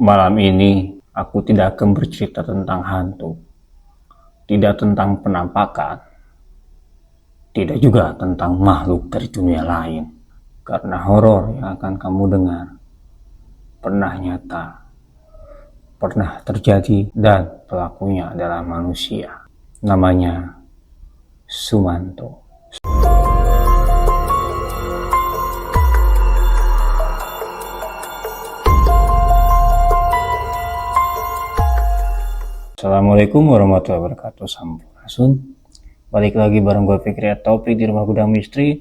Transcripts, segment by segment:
Malam ini aku tidak akan bercerita tentang hantu, tidak tentang penampakan, tidak juga tentang makhluk dari dunia lain. Karena horor yang akan kamu dengar pernah nyata, pernah terjadi, dan pelakunya adalah manusia. Namanya Sumanto. Assalamualaikum warahmatullahi wabarakatuh. Sampurasun. Balik lagi bareng gue Fikri atau Topik di Rumah Gudang Misteri.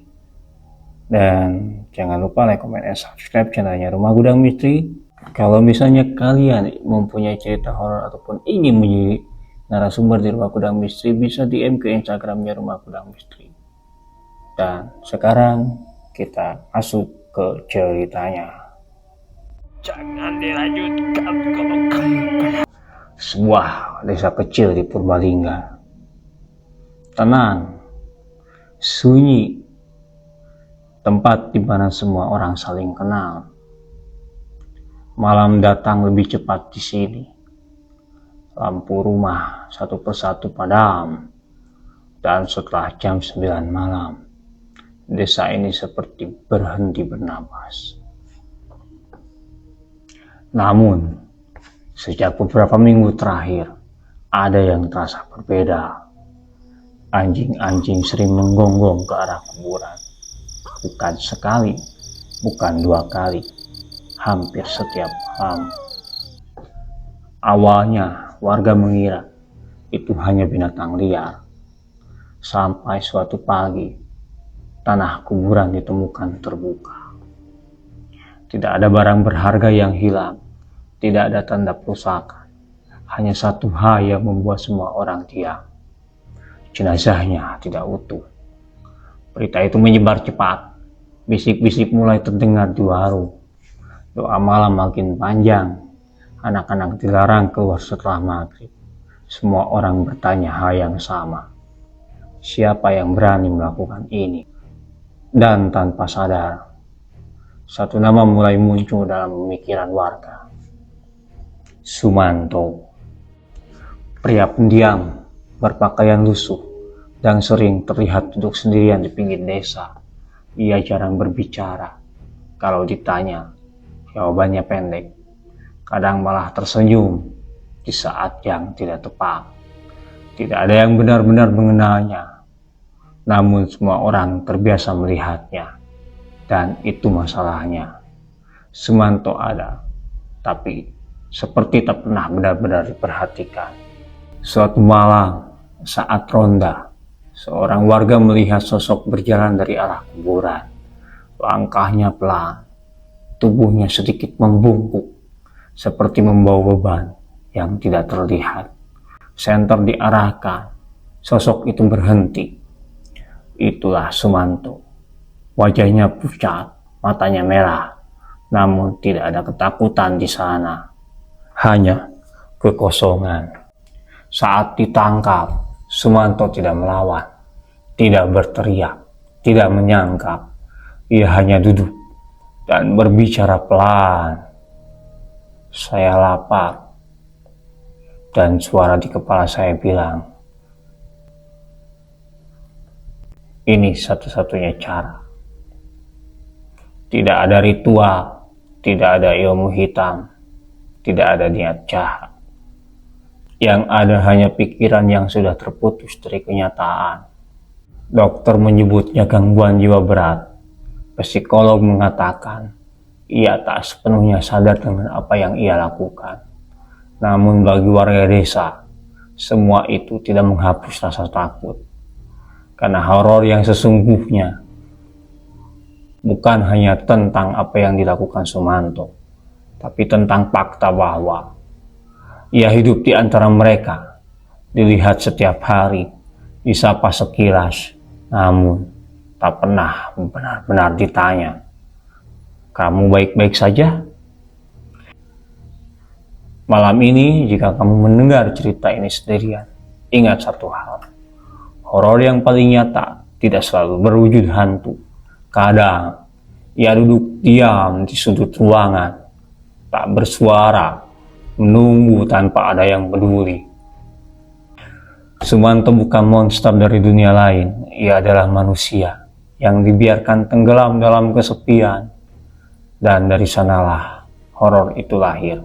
Dan jangan lupa like, comment, dan subscribe channelnya Rumah Gudang Misteri. Kalau misalnya kalian mempunyai cerita horor ataupun ingin menjadi narasumber di Rumah Gudang Misteri, bisa DM ke Instagramnya Rumah Gudang Misteri. Dan sekarang kita masuk ke ceritanya. Jangan dilanjutkan kalau kamu. Sebuah desa kecil di Purbalingga. Tenang, sunyi, tempat di mana semua orang saling kenal. Malam datang lebih cepat di sini. Lampu rumah satu persatu padam. Dan setelah jam 9 malam, desa ini seperti berhenti bernapas. Namun, sejak beberapa minggu terakhir, ada yang terasa berbeda. Anjing-anjing sering menggonggong ke arah kuburan. Bukan sekali, bukan dua kali, hampir setiap malam. Awalnya, warga mengira itu hanya binatang liar. Sampai suatu pagi, tanah kuburan ditemukan terbuka. Tidak ada barang berharga yang hilang. Tidak ada tanda perusakan, hanya satu hal yang membuat semua orang diam. Jenazahnya tidak utuh. Berita itu menyebar cepat. Bisik-bisik mulai terdengar di warung. Doa malam makin panjang. Anak-anak dilarang keluar setelah maghrib. Semua orang bertanya hal yang sama. Siapa yang berani melakukan ini? Dan tanpa sadar, satu nama mulai muncul dalam pemikiran warga. Sumanto. Pria pendiam, berpakaian lusuh, dan sering terlihat duduk sendirian di pinggir desa. Ia jarang berbicara. Kalau ditanya, jawabannya pendek. Kadang malah tersenyum di saat yang tidak tepat. Tidak ada yang benar-benar mengenalnya. Namun semua orang terbiasa melihatnya. Dan itu masalahnya. Sumanto ada, tapi seperti tak pernah benar-benar diperhatikan. Suatu malam, saat ronda, seorang warga melihat sosok berjalan dari arah kuburan. Langkahnya pelan, tubuhnya sedikit membungkuk, seperti membawa beban yang tidak terlihat. Senter diarahkan, sosok itu berhenti. Itulah Sumanto. Wajahnya pucat, matanya merah, namun tidak ada ketakutan di sana. Hanya kekosongan. Saat ditangkap, Sumanto tidak melawan, tidak berteriak, tidak menyangkap. Ia hanya duduk dan berbicara pelan. Saya lapar. Dan suara di kepala saya bilang, ini satu-satunya cara. Tidak ada ritual, tidak ada ilmu hitam, tidak ada niat jahat. Yang ada hanya pikiran yang sudah terputus dari kenyataan. Dokter menyebutnya gangguan jiwa berat. Psikolog mengatakan ia tak sepenuhnya sadar dengan apa yang ia lakukan. Namun bagi warga desa, semua itu tidak menghapus rasa takut. Karena horor yang sesungguhnya bukan hanya tentang apa yang dilakukan Sumanto, tapi tentang fakta bahwa ia hidup di antara mereka, dilihat setiap hari, disapa sekilas, namun tak pernah benar-benar ditanya, "Kamu baik-baik saja?" Malam ini, jika kamu mendengar cerita ini sendirian, ingat satu hal. Horor yang paling nyata tidak selalu berwujud hantu. Kadang, ia duduk diam di sudut ruangan, tak bersuara, menunggu tanpa ada yang peduli. Sumanto bukan monster dari dunia lain, ia adalah manusia yang dibiarkan tenggelam dalam kesepian, dan dari sanalah horor itu lahir.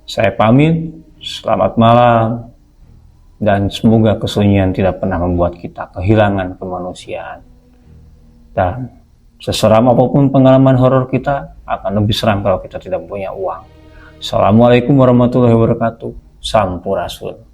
Saya pamit, selamat malam, dan semoga kesunyian tidak pernah membuat kita kehilangan kemanusiaan. Dan seseram apapun pengalaman horor kita, akan lebih seram kalau kita tidak punya uang. Assalamualaikum warahmatullahi wabarakatuh. Sampurasun.